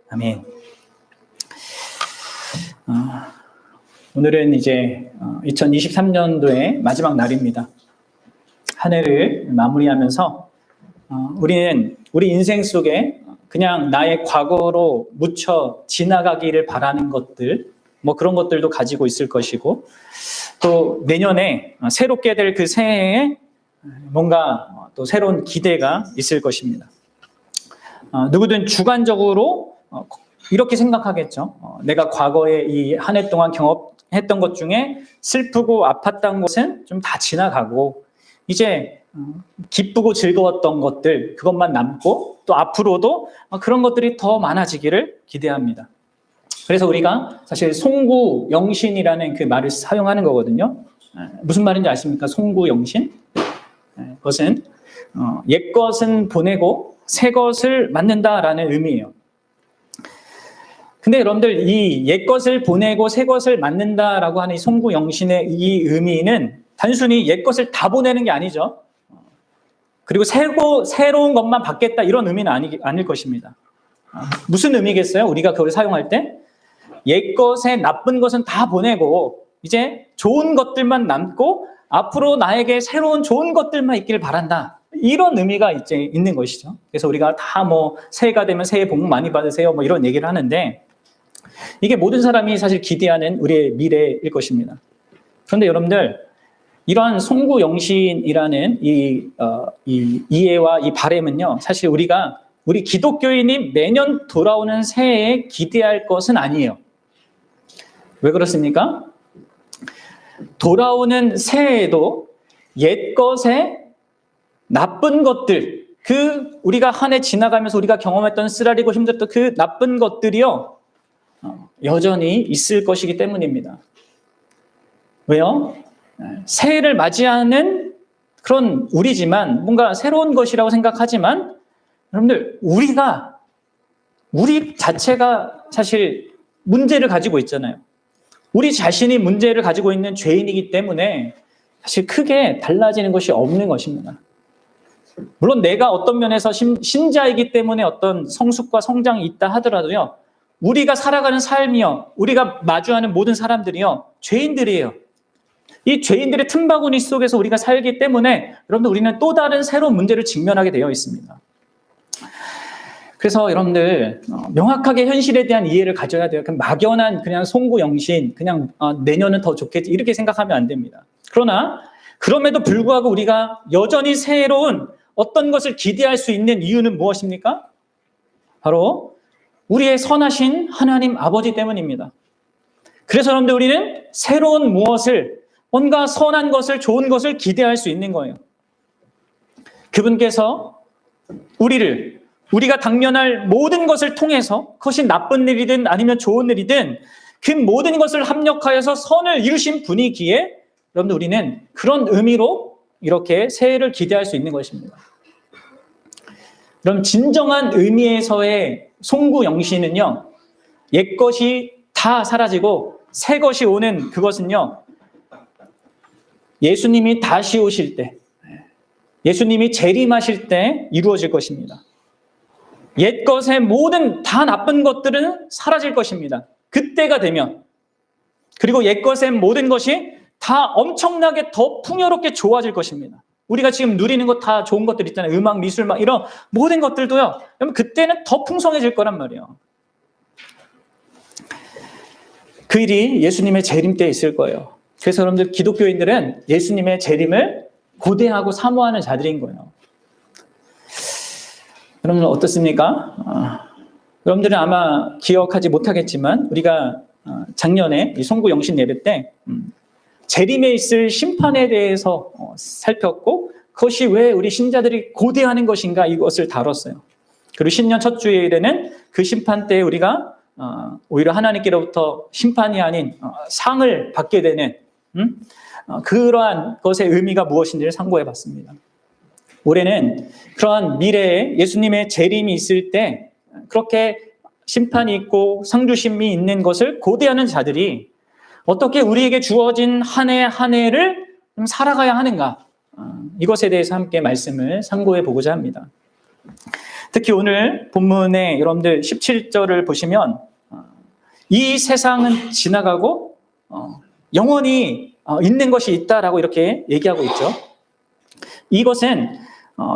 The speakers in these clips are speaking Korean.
아멘. 오늘은 이제 2023년도의 마지막 날입니다. 한 해를 마무리하면서 우리는 우리 인생 속에 그냥 나의 과거로 묻혀 지나가기를 바라는 것들, 뭐 그런 것들도 가지고 있을 것이고, 또 내년에 새롭게 될 그 새해에 뭔가 또 새로운 기대가 있을 것입니다. 누구든 주관적으로 이렇게 생각하겠죠. 내가 과거에 이 한 해 동안 경험했던 것 중에 슬프고 아팠던 것은 좀 다 지나가고, 이제 기쁘고 즐거웠던 것들, 그것만 남고, 또 앞으로도 그런 것들이 더 많아지기를 기대합니다. 그래서 우리가 사실 송구영신이라는 그 말을 사용하는 거거든요. 무슨 말인지 아십니까? 송구영신? 그것은 옛것은 보내고 새 것을 맞는다라는 의미예요. 근데 여러분들, 이 옛것을 보내고 새 것을 맞는다라고 하는 이 송구영신의 이 의미는 단순히 옛것을 다 보내는 게 아니죠. 그리고 새로운 것만 받겠다, 이런 의미는 아닐 것입니다. 무슨 의미겠어요? 우리가 그걸 사용할 때 옛것의 나쁜 것은 다 보내고 이제 좋은 것들만 남고 앞으로 나에게 새로운 좋은 것들만 있기를 바란다, 이런 의미가 이제 있는 것이죠. 그래서 우리가 다 뭐 새해가 되면 새해 복 많이 받으세요, 뭐 이런 얘기를 하는데, 이게 모든 사람이 사실 기대하는 우리의 미래일 것입니다. 그런데 여러분들, 이러한 송구영신이라는 이 이해와 이 바람은요, 사실 우리 기독교인이 매년 돌아오는 새해에 기대할 것은 아니에요. 왜 그렇습니까? 돌아오는 새해에도 옛것의 나쁜 것들, 우리가 한 해 지나가면서 우리가 경험했던 쓰라리고 힘들었던 그 나쁜 것들이요, 여전히 있을 것이기 때문입니다. 왜요? 새해를 맞이하는 그런 우리지만, 뭔가 새로운 것이라고 생각하지만, 여러분들, 우리 자체가 사실 문제를 가지고 있잖아요. 우리 자신이 문제를 가지고 있는 죄인이기 때문에 사실 크게 달라지는 것이 없는 것입니다. 물론 내가 어떤 면에서 신자이기 때문에 어떤 성숙과 성장이 있다 하더라도요, 우리가 살아가는 삶이요, 우리가 마주하는 모든 사람들이요, 죄인들이에요. 이 죄인들의 틈바구니 속에서 우리가 살기 때문에 여러분들, 우리는 또 다른 새로운 문제를 직면하게 되어 있습니다. 그래서 여러분들, 명확하게 현실에 대한 이해를 가져야 돼요. 막연한 그냥 송구영신, 그냥 내년은 더 좋겠지, 이렇게 생각하면 안 됩니다. 그러나 그럼에도 불구하고 우리가 여전히 새로운 어떤 것을 기대할 수 있는 이유는 무엇입니까? 바로 우리의 선하신 하나님 아버지 때문입니다. 그래서 여러분들, 우리는 새로운 무엇을, 뭔가 선한 것을, 좋은 것을 기대할 수 있는 거예요. 그분께서 우리가 당면할 모든 것을 통해서, 그것이 나쁜 일이든 아니면 좋은 일이든 그 모든 것을 합력하여서 선을 이루신 분이기에 여러분들, 우리는 그런 의미로 이렇게 새해를 기대할 수 있는 것입니다. 그럼 진정한 의미에서의 송구영신은요, 옛것이 다 사라지고 새 것이 오는 그것은요, 예수님이 다시 오실 때, 예수님이 재림하실 때 이루어질 것입니다. 옛것의 모든 다 나쁜 것들은 사라질 것입니다. 그때가 되면. 그리고 옛것의 모든 것이 다 엄청나게 더 풍요롭게 좋아질 것입니다. 우리가 지금 누리는 것 다 좋은 것들 있잖아요. 음악, 미술, 막 이런 모든 것들도요, 그때는 더 풍성해질 거란 말이에요. 그 일이 예수님의 재림 때 있을 거예요. 그래서 여러분들, 기독교인들은 예수님의 재림을 고대하고 사모하는 자들인 거예요. 여러분 어떻습니까? 여러분들은 아마 기억하지 못하겠지만, 우리가 작년에 이 송구영신 예배 때 재림에 있을 심판에 대해서 살폈고, 그것이 왜 우리 신자들이 고대하는 것인가, 이것을 다뤘어요. 그리고 신년 첫 주일에는 그 심판 때 우리가 오히려 하나님께로부터 심판이 아닌 상을 받게 되는 그러한 것의 의미가 무엇인지를 상고해 봤습니다. 올해는 그러한 미래에 예수님의 재림이 있을 때 그렇게 심판이 있고 상주심이 있는 것을 고대하는 자들이 어떻게 우리에게 주어진 한 해 한 해를 살아가야 하는가, 이것에 대해서 함께 말씀을 상고해 보고자 합니다. 특히 오늘 본문의 여러분들 17절을 보시면 이 세상은 지나가고 영원히 있는 것이 있다라고 이렇게 얘기하고 있죠. 이것은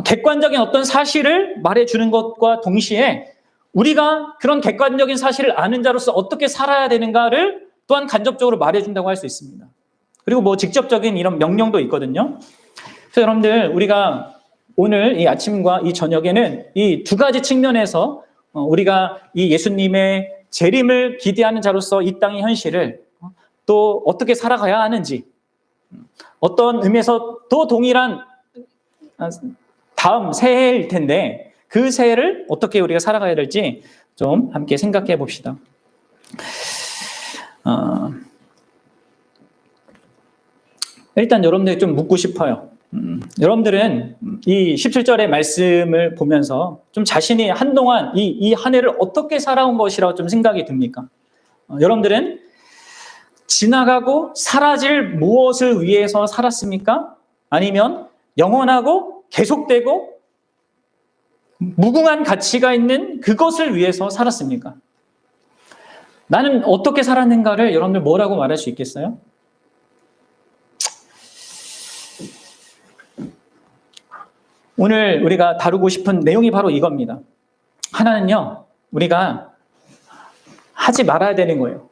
객관적인 어떤 사실을 말해주는 것과 동시에 우리가 그런 객관적인 사실을 아는 자로서 어떻게 살아야 되는가를 또한 간접적으로 말해준다고 할 수 있습니다. 그리고 뭐 직접적인 이런 명령도 있거든요. 그래서 여러분들 우리가 오늘 이 아침과 이 저녁에는 이 두 가지 측면에서 우리가 이 예수님의 재림을 기대하는 자로서 이 땅의 현실을 또 어떻게 살아가야 하는지, 어떤 의미에서 또 동일한 다음 새해일 텐데 그 새해를 어떻게 우리가 살아가야 될지 좀 함께 생각해 봅시다. 일단 여러분들이 좀 묻고 싶어요. 여러분들은 이 17절의 말씀을 보면서 좀 자신이 한동안 이 한 해를 어떻게 살아온 것이라고 좀 생각이 듭니까? 여러분들은 지나가고 사라질 무엇을 위해서 살았습니까? 아니면 영원하고 계속되고 무궁한 가치가 있는 그것을 위해서 살았습니까? 나는 어떻게 살았는가를 여러분들 뭐라고 말할 수 있겠어요? 오늘 우리가 다루고 싶은 내용이 바로 이겁니다. 하나는요, 우리가 하지 말아야 되는 거예요.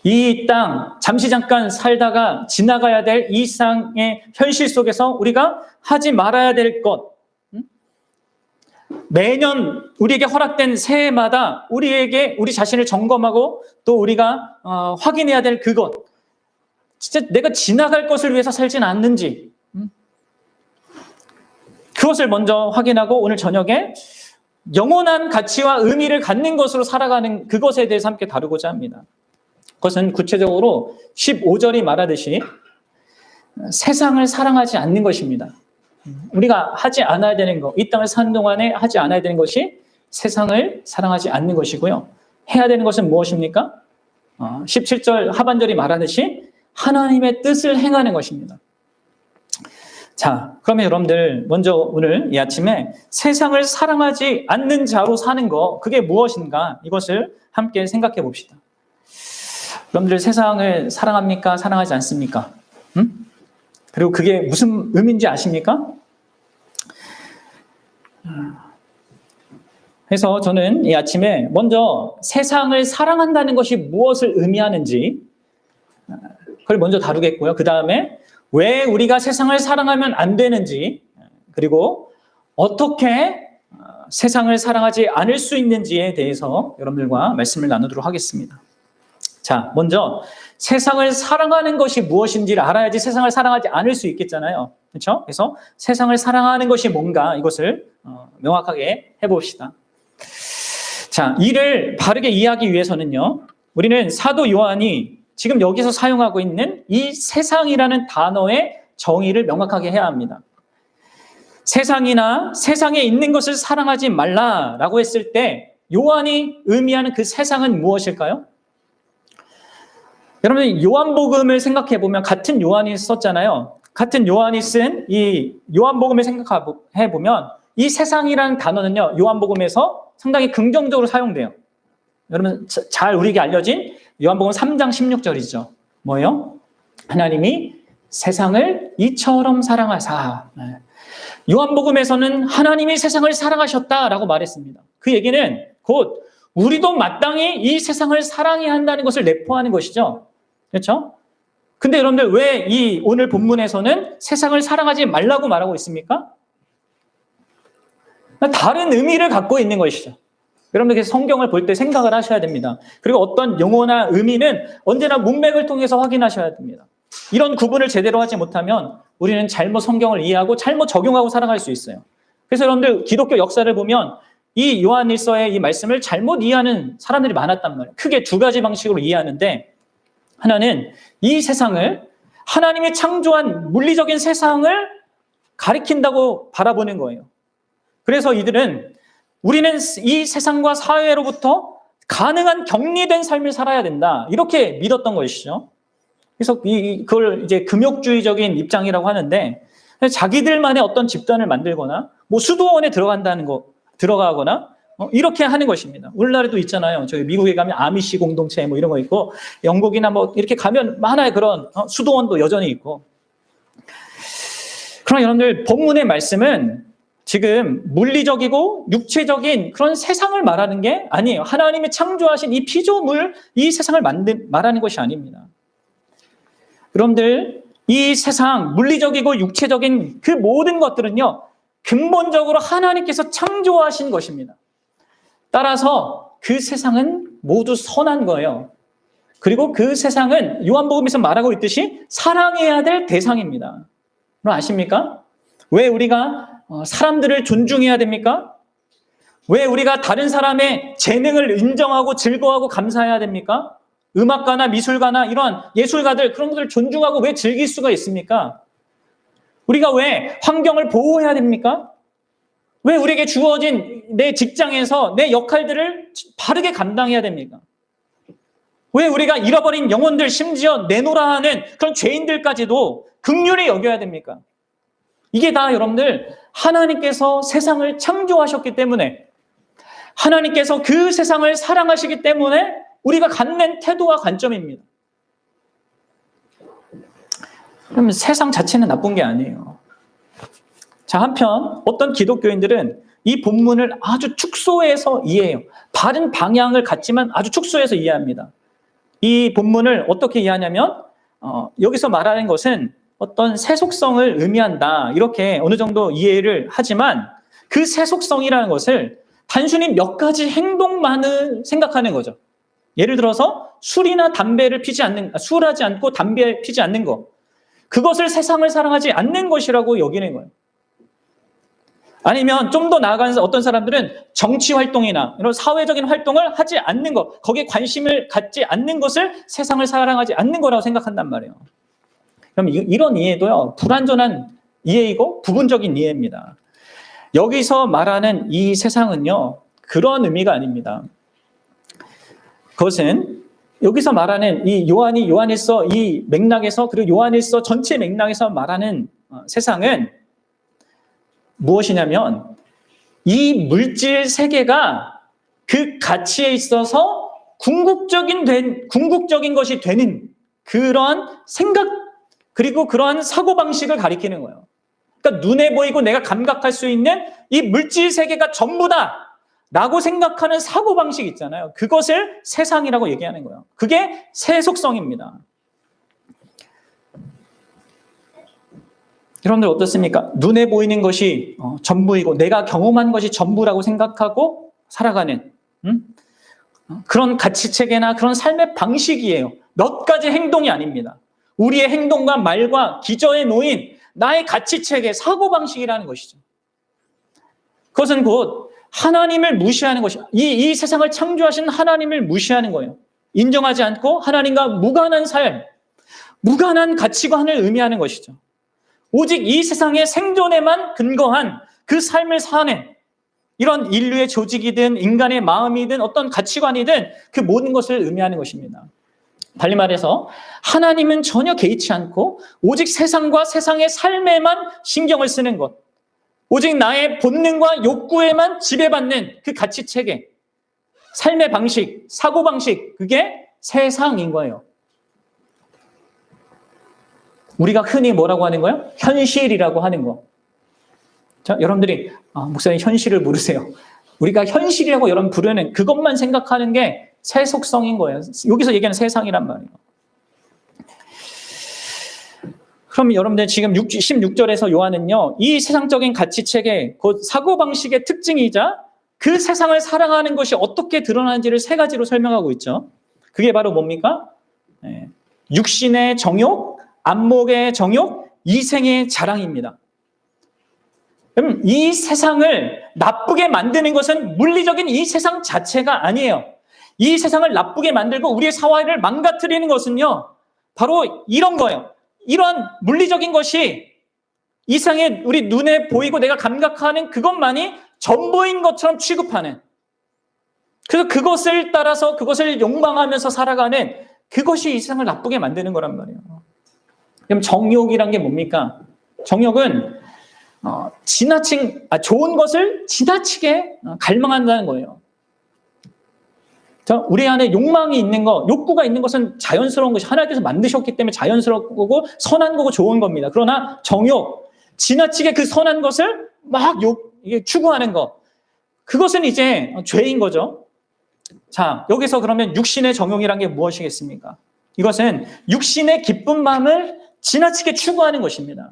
이 땅 잠시 잠깐 살다가 지나가야 될 이 세상의 현실 속에서 우리가 하지 말아야 될 것, 매년 우리에게 허락된 새해마다 우리 자신을 점검하고 또 우리가 확인해야 될 그것, 진짜 내가 지나갈 것을 위해서 살진 않는지 그것을 먼저 확인하고 오늘 저녁에 영원한 가치와 의미를 갖는 것으로 살아가는 그것에 대해서 함께 다루고자 합니다. 그것은 구체적으로 15절이 말하듯이 세상을 사랑하지 않는 것입니다. 우리가 하지 않아야 되는 것, 이 땅을 사는 동안에 하지 않아야 되는 것이 세상을 사랑하지 않는 것이고요. 해야 되는 것은 무엇입니까? 17절 하반절이 말하듯이 하나님의 뜻을 행하는 것입니다. 자, 그러면 여러분들 먼저 오늘 이 아침에 세상을 사랑하지 않는 자로 사는 거, 그게 무엇인가? 이것을 함께 생각해 봅시다. 여러분들 세상을 사랑합니까? 사랑하지 않습니까? 그리고 그게 무슨 의미인지 아십니까? 그래서 저는 이 아침에 먼저 세상을 사랑한다는 것이 무엇을 의미하는지 그걸 먼저 다루겠고요. 그 다음에 왜 우리가 세상을 사랑하면 안 되는지, 그리고 어떻게 세상을 사랑하지 않을 수 있는지에 대해서 여러분들과 말씀을 나누도록 하겠습니다. 자, 먼저 세상을 사랑하는 것이 무엇인지를 알아야지 세상을 사랑하지 않을 수 있겠잖아요. 그렇죠? 그래서 세상을 사랑하는 것이 뭔가 이것을 명확하게 해봅시다. 자, 이를 바르게 이해하기 위해서는요, 우리는 사도 요한이 지금 여기서 사용하고 있는 이 세상이라는 단어의 정의를 명확하게 해야 합니다. 세상이나 세상에 있는 것을 사랑하지 말라라고 했을 때 요한이 의미하는 그 세상은 무엇일까요? 여러분, 요한복음을 생각해 보면 같은 요한이 썼잖아요. 같은 요한이 쓴 이 요한복음을 생각해 보면 이 세상이라는 단어는요, 요한복음에서 상당히 긍정적으로 사용돼요. 여러분 잘 우리에게 알려진 요한복음 3장 16절이죠. 뭐예요? 하나님이 세상을 이처럼 사랑하사. 요한복음에서는 하나님이 세상을 사랑하셨다라고 말했습니다. 그 얘기는 곧 우리도 마땅히 이 세상을 사랑해야 한다는 것을 내포하는 것이죠. 그렇죠? 근데 여러분들 왜 이 오늘 본문에서는 세상을 사랑하지 말라고 말하고 있습니까? 다른 의미를 갖고 있는 것이죠. 여러분들 성경을 볼 때 생각을 하셔야 됩니다. 그리고 어떤 용어나 의미는 언제나 문맥을 통해서 확인하셔야 됩니다. 이런 구분을 제대로 하지 못하면 우리는 잘못 성경을 이해하고 잘못 적용하고 살아갈 수 있어요. 그래서 여러분들 기독교 역사를 보면 이 요한일서의 이 말씀을 잘못 이해하는 사람들이 많았단 말이에요. 크게 두 가지 방식으로 이해하는데, 하나는 이 세상을 하나님이 창조한 물리적인 세상을 가리킨다고 바라보는 거예요. 그래서 이들은 우리는 이 세상과 사회로부터 가능한 격리된 삶을 살아야 된다, 이렇게 믿었던 것이죠. 그래서 그걸 이제 금욕주의적인 입장이라고 하는데, 자기들만의 어떤 집단을 만들거나 뭐 수도원에 들어간다는 거, 들어가거나 이렇게 하는 것입니다. 오늘날에도 있잖아요. 저희 미국에 가면 아미시 공동체 뭐 이런 거 있고, 영국이나 뭐 이렇게 가면 많아요. 그런 수도원도 여전히 있고. 그러나 여러분들, 본문의 말씀은 지금 물리적이고 육체적인 그런 세상을 말하는 게 아니에요. 하나님이 창조하신 이 피조물, 이 세상을 말하는 것이 아닙니다. 여러분들, 이 세상, 물리적이고 육체적인 그 모든 것들은요, 근본적으로 하나님께서 창조하신 것입니다. 따라서 그 세상은 모두 선한 거예요. 그리고 그 세상은 요한복음에서 말하고 있듯이 사랑해야 될 대상입니다. 여러분 아십니까? 왜 우리가 사람들을 존중해야 됩니까? 왜 우리가 다른 사람의 재능을 인정하고 즐거워하고 감사해야 됩니까? 음악가나 미술가나 이런 예술가들, 그런 것들을 존중하고 왜 즐길 수가 있습니까? 우리가 왜 환경을 보호해야 됩니까? 왜 우리에게 주어진 내 직장에서 내 역할들을 바르게 감당해야 됩니까? 왜 우리가 잃어버린 영혼들, 심지어 내놓으라 하는 그런 죄인들까지도 긍휼히 여겨야 됩니까? 이게 다 여러분들 하나님께서 세상을 창조하셨기 때문에, 하나님께서 그 세상을 사랑하시기 때문에 우리가 갖는 태도와 관점입니다. 그러면 세상 자체는 나쁜 게 아니에요. 자, 한편 어떤 기독교인들은 이 본문을 아주 축소해서 이해해요. 바른 방향을 갖지만 아주 축소해서 이해합니다. 이 본문을 어떻게 이해하냐면 여기서 말하는 것은 어떤 세속성을 의미한다, 이렇게 어느 정도 이해를 하지만 그 세속성이라는 것을 단순히 몇 가지 행동만을 생각하는 거죠. 예를 들어서 술이나 담배를 술하지 않고 담배 피지 않는 것, 그것을 세상을 사랑하지 않는 것이라고 여기는 거예요. 아니면 좀 더 나아가서 어떤 사람들은 정치 활동이나 이런 사회적인 활동을 하지 않는 것, 거기에 관심을 갖지 않는 것을 세상을 사랑하지 않는 거라고 생각한단 말이에요. 그럼 이런 이해도요, 불완전한 이해이고 부분적인 이해입니다. 여기서 말하는 이 세상은요, 그런 의미가 아닙니다. 그것은 여기서 말하는 이 요한일서 이 맥락에서, 그리고 요한일서 전체 맥락에서 말하는 세상은 무엇이냐면, 이 물질 세계가 그 가치에 있어서 궁극적인 것이 되는 그런 생각, 그리고 그러한 사고방식을 가리키는 거예요. 그러니까 눈에 보이고 내가 감각할 수 있는 이 물질 세계가 전부다 라고 생각하는 사고방식 있잖아요. 그것을 세상이라고 얘기하는 거예요. 그게 세속성입니다. 여러분들 어떻습니까? 눈에 보이는 것이 전부이고 내가 경험한 것이 전부라고 생각하고 살아가는 그런 가치체계나 그런 삶의 방식이에요. 몇 가지 행동이 아닙니다. 우리의 행동과 말과 기저에 놓인 나의 가치체계, 사고방식이라는 것이죠. 그것은 곧 하나님을 무시하는 것이죠. 이 세상을 창조하신 하나님을 무시하는 거예요. 인정하지 않고 하나님과 무관한 삶, 무관한 가치관을 의미하는 것이죠. 오직 이 세상의 생존에만 근거한 그 삶을 사는 이런 인류의 조직이든 인간의 마음이든 어떤 가치관이든 그 모든 것을 의미하는 것입니다. 달리 말해서 하나님은 전혀 개의치 않고 오직 세상과 세상의 삶에만 신경을 쓰는 것, 오직 나의 본능과 욕구에만 지배받는 그 가치체계, 삶의 방식, 사고방식, 그게 세상인 거예요. 우리가 흔히 뭐라고 하는 거예요? 현실이라고 하는 거. 자, 여러분들이 목사님 현실을 모르세요. 우리가 현실이라고 여러분 부르는 그것만 생각하는 게 세속성인 거예요. 여기서 얘기하는 세상이란 말이에요. 그럼 여러분들 지금 16절에서 요한은요, 이 세상적인 가치체계, 곧 사고방식의 특징이자 그 세상을 사랑하는 것이 어떻게 드러나는지를 세 가지로 설명하고 있죠. 그게 바로 뭡니까? 육신의 정욕, 안목의 정욕, 이생의 자랑입니다. 그럼 이 세상을 나쁘게 만드는 것은 물리적인 이 세상 자체가 아니에요. 이 세상을 나쁘게 만들고 우리의 사회를 망가뜨리는 것은요, 바로 이런 거예요. 이런 물리적인 것이 이 세상에 우리 눈에 보이고 내가 감각하는 그것만이 전부인 것처럼 취급하는, 그래서 그것을 따라서 그것을 욕망하면서 살아가는 그것이 이 세상을 나쁘게 만드는 거란 말이에요. 그럼 정욕이란 게 뭡니까? 정욕은 좋은 것을 지나치게 갈망한다는 거예요. 우리 안에 욕망이 있는 것, 욕구가 있는 것은 자연스러운 것이 하나님께서 만드셨기 때문에 자연스럽고 선한 거고 좋은 겁니다. 그러나 정욕, 지나치게 그 선한 것을 막 이게 추구하는 것, 그것은 이제 죄인 거죠. 자, 여기서 그러면 육신의 정욕이란 게 무엇이겠습니까? 이것은 육신의 기쁜 마음을 지나치게 추구하는 것입니다.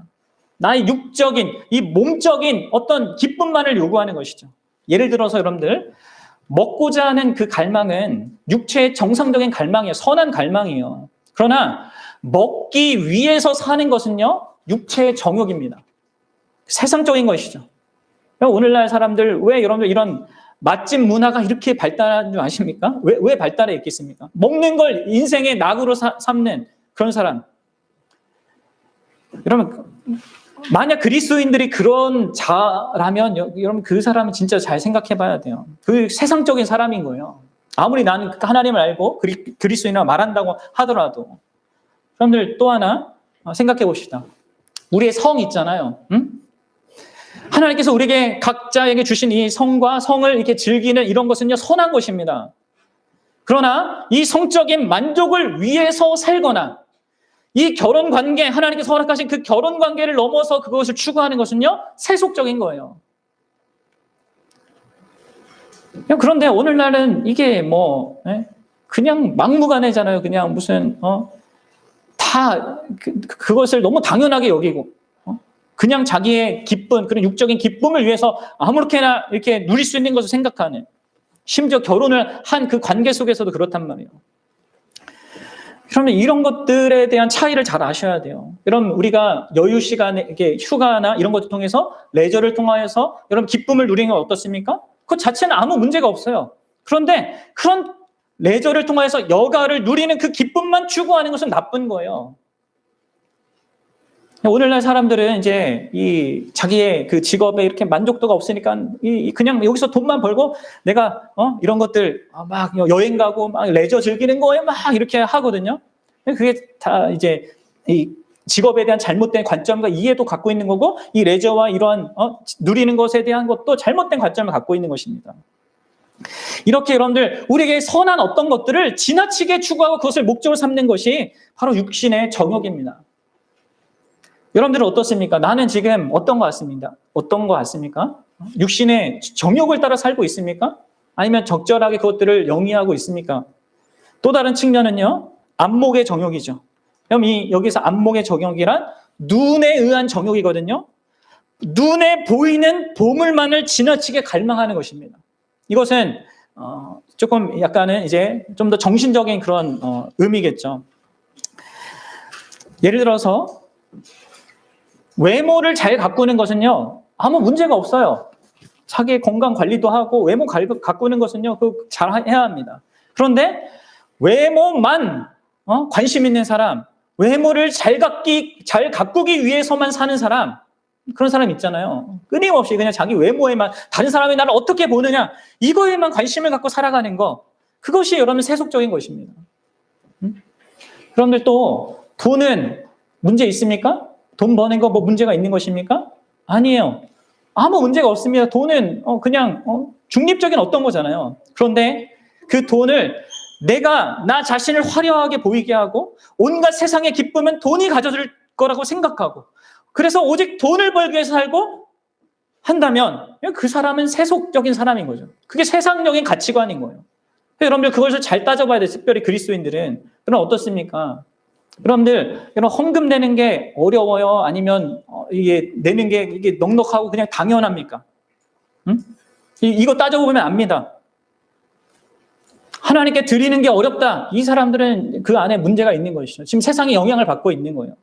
나의 육적인, 이 몸적인 어떤 기쁨만을 요구하는 것이죠. 예를 들어서 여러분들, 먹고자 하는 그 갈망은 육체의 정상적인 갈망이에요. 선한 갈망이에요. 그러나 먹기 위해서 사는 것은요, 육체의 정욕입니다. 세상적인 것이죠. 오늘날 사람들 왜 여러분들 이런 맛집 문화가 이렇게 발달한 줄 아십니까? 왜 발달해 있겠습니까? 먹는 걸 인생의 낙으로 삼는 그런 사람. 여러분, 만약 그리스도인들이 그런 자라면 여러분 그 사람은 진짜 잘 생각해 봐야 돼요. 그 세상적인 사람인 거예요. 아무리 나는 하나님을 알고 그리스도인이라고 말한다고 하더라도. 여러분들 또 하나 생각해 봅시다. 우리의 성 있잖아요. 응? 하나님께서 우리에게 각자에게 주신 이 성과 성을 이렇게 즐기는 이런 것은요, 선한 것입니다. 그러나 이 성적인 만족을 위해서 살거나 이 결혼 관계, 하나님께서 허락하신 그 결혼 관계를 넘어서 그것을 추구하는 것은요, 세속적인 거예요. 그런데 오늘날은 이게 그냥 막무가내잖아요. 그냥 무슨, 다 그것을 너무 당연하게 여기고, 그냥 자기의 기쁨, 그런 육적인 기쁨을 위해서 아무렇게나 이렇게 누릴 수 있는 것을 생각하는, 심지어 결혼을 한 그 관계 속에서도 그렇단 말이에요. 그러면 이런 것들에 대한 차이를 잘 아셔야 돼요. 여러분, 우리가 여유 시간에, 이렇게 휴가나 이런 것을 통해서, 레저를 통하여서 여러분 기쁨을 누리는 건 어떻습니까? 그 자체는 아무 문제가 없어요. 그런데 그런 레저를 통해서 여가를 누리는 그 기쁨만 추구하는 것은 나쁜 거예요. 오늘날 사람들은 이제 이 자기의 그 직업에 이렇게 만족도가 없으니까 그냥 여기서 돈만 벌고 내가 이런 것들 막 여행 가고 막 레저 즐기는 거에 막 이렇게 하거든요. 그게 다 이제 이 직업에 대한 잘못된 관점과 이해도 갖고 있는 거고 이 레저와 이러한 누리는 것에 대한 것도 잘못된 관점을 갖고 있는 것입니다. 이렇게 여러분들 우리에게 선한 어떤 것들을 지나치게 추구하고 그것을 목적으로 삼는 것이 바로 육신의 정욕입니다. 여러분들은 어떻습니까? 나는 지금 어떤 것 같습니다. 어떤 것 같습니까? 육신의 정욕을 따라 살고 있습니까? 아니면 적절하게 그것들을 영위하고 있습니까? 또 다른 측면은요, 안목의 정욕이죠. 그럼 여기서 안목의 정욕이란 눈에 의한 정욕이거든요. 눈에 보이는 보물만을 지나치게 갈망하는 것입니다. 이것은 조금 약간은 이제 좀 더 정신적인 그런 의미겠죠. 예를 들어서 외모를 잘 가꾸는 것은요, 아무 문제가 없어요. 자기의 건강 관리도 하고 외모 가꾸는 것은요, 잘 해야 합니다. 그런데 외모만 관심 있는 사람, 외모를 잘 가꾸기 위해서만 사는 사람, 그런 사람 있잖아요. 끊임없이 그냥 자기 외모에만, 다른 사람이 나를 어떻게 보느냐, 이거에만 관심을 갖고 살아가는 거, 그것이 여러분 세속적인 것입니다. 그런데 또 돈은 문제 있습니까? 돈 버는 거 뭐 문제가 있는 것입니까? 아니에요. 아무 문제가 없습니다. 돈은 그냥 중립적인 어떤 거잖아요. 그런데 그 돈을 나 자신을 화려하게 보이게 하고 온갖 세상의 기쁨은 돈이 가져줄 거라고 생각하고 그래서 오직 돈을 벌기 위해서 살고 한다면 그 사람은 세속적인 사람인 거죠. 그게 세상적인 가치관인 거예요. 여러분들 그것을 잘 따져봐야 돼요. 특별히 그리스도인들은. 그럼 어떻습니까? 여러분들, 헌금 내는 게 어려워요? 아니면 이게 내는 게 이게 넉넉하고 그냥 당연합니까? 응? 이거 따져보면 압니다. 하나님께 드리는 게 어렵다. 이 사람들은 그 안에 문제가 있는 것이죠. 지금 세상에 영향을 받고 있는 거예요.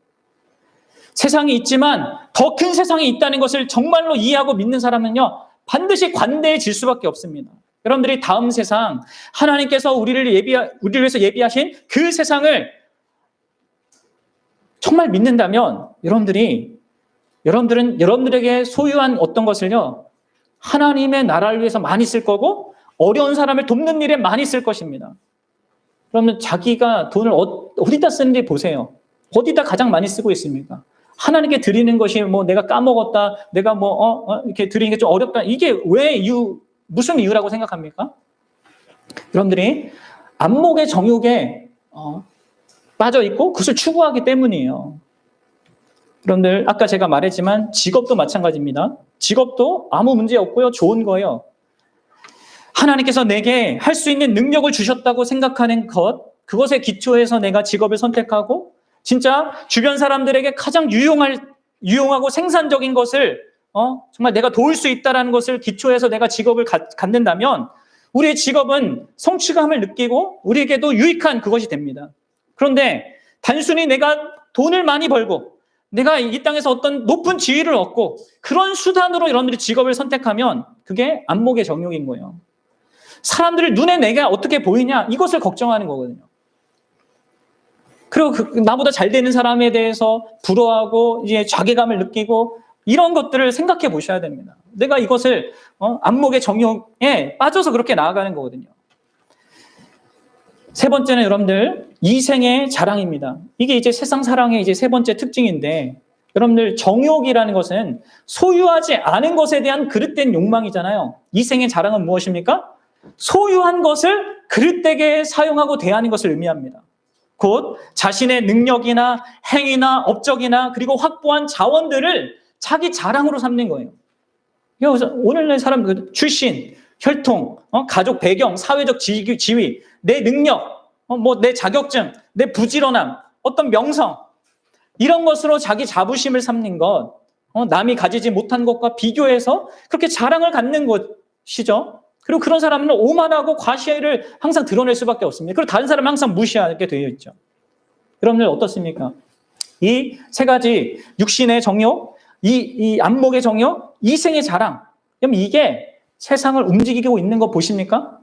세상이 있지만 더 큰 세상이 있다는 것을 정말로 이해하고 믿는 사람은요, 반드시 관대해질 수밖에 없습니다. 여러분들이 다음 세상, 하나님께서 우리를 위해서 예비하신 그 세상을 정말 믿는다면 여러분들은 여러분들에게 소유한 어떤 것을요, 하나님의 나라를 위해서 많이 쓸 거고 어려운 사람을 돕는 일에 많이 쓸 것입니다. 그러면 자기가 돈을 어디다 쓰는지 보세요. 어디다 가장 많이 쓰고 있습니까? 하나님께 드리는 것이 뭐 내가 까먹었다, 내가 이렇게 드리는 게 좀 어렵다. 이게 왜 무슨 이유라고 생각합니까? 여러분들이 안목의 정욕에 빠져 있고 그것을 추구하기 때문이에요. 여러분들 아까 제가 말했지만 직업도 마찬가지입니다. 직업도 아무 문제 없고요. 좋은 거예요. 하나님께서 내게 할 수 있는 능력을 주셨다고 생각하는 것, 그것에 기초해서 내가 직업을 선택하고 진짜 주변 사람들에게 가장 유용하고 생산적인 것을 정말 내가 도울 수 있다는 것을 기초해서 내가 직업을 갖는다면 우리의 직업은 성취감을 느끼고 우리에게도 유익한 그것이 됩니다. 그런데 단순히 내가 돈을 많이 벌고 내가 이 땅에서 어떤 높은 지위를 얻고 그런 수단으로 여러분들이 직업을 선택하면 그게 안목의 정욕인 거예요. 사람들을 눈에 내가 어떻게 보이냐 이것을 걱정하는 거거든요. 그리고 나보다 잘 되는 사람에 대해서 부러워하고 이제 자괴감을 느끼고 이런 것들을 생각해 보셔야 됩니다. 내가 이것을 안목의 정욕에 빠져서 그렇게 나아가는 거거든요. 세 번째는 여러분들 이생의 자랑입니다. 이게 이제 세상 사랑의 이제 세 번째 특징인데 여러분들 정욕이라는 것은 소유하지 않은 것에 대한 그릇된 욕망이잖아요. 이생의 자랑은 무엇입니까? 소유한 것을 그릇되게 사용하고 대하는 것을 의미합니다. 곧 자신의 능력이나 행위나 업적이나 그리고 확보한 자원들을 자기 자랑으로 삼는 거예요. 오늘날 사람들 출신, 혈통, 가족 배경, 사회적 지위, 내 능력, 내 자격증, 내 부지런함, 어떤 명성 이런 것으로 자기 자부심을 삼는 것, 남이 가지지 못한 것과 비교해서 그렇게 자랑을 갖는 것이죠. 그리고 그런 사람은 오만하고 과시를 항상 드러낼 수밖에 없습니다. 그리고 다른 사람은 항상 무시하게 되어 있죠. 여러분들 어떻습니까? 이 세 가지 육신의 정욕, 이 안목의 정욕, 이생의 자랑. 그럼 이게 세상을 움직이고 있는 거 보십니까?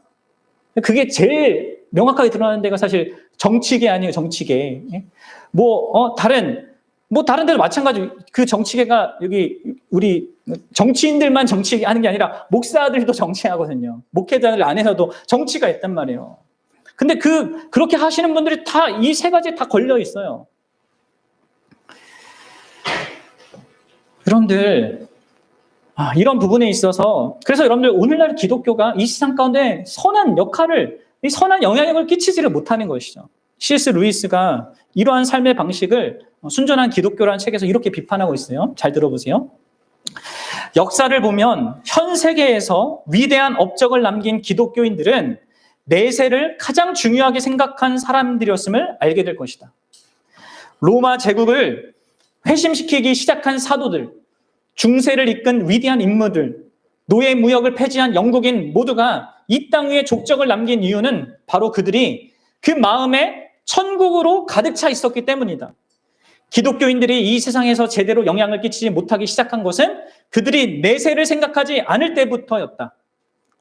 그게 제일 명확하게 드러나는 데가 사실 정치계 아니에요, 정치계. 다른 데도 마찬가지. 그 정치계가 여기 우리 정치인들만 정치하는 게 아니라 목사들도 정치하거든요. 목회자들 안에서도 정치가 있단 말이에요. 근데 그렇게 하시는 분들이 다 이 세 가지에 다 걸려 있어요. 여러분들, 이런 부분에 있어서 그래서 여러분들 오늘날 기독교가 이 세상 가운데 선한 영향력을 끼치지를 못하는 것이죠. C.S. 루이스가 이러한 삶의 방식을 순전한 기독교라는 책에서 이렇게 비판하고 있어요. 잘 들어보세요. 역사를 보면 현 세계에서 위대한 업적을 남긴 기독교인들은 내세를 가장 중요하게 생각한 사람들이었음을 알게 될 것이다. 로마 제국을 회심시키기 시작한 사도들, 중세를 이끈 위대한 인물들, 노예 무역을 폐지한 영국인 모두가 이 땅 위에 족적을 남긴 이유는 바로 그들이 그 마음에 천국으로 가득 차 있었기 때문이다. 기독교인들이 이 세상에서 제대로 영향을 끼치지 못하기 시작한 것은 그들이 내세를 생각하지 않을 때부터였다.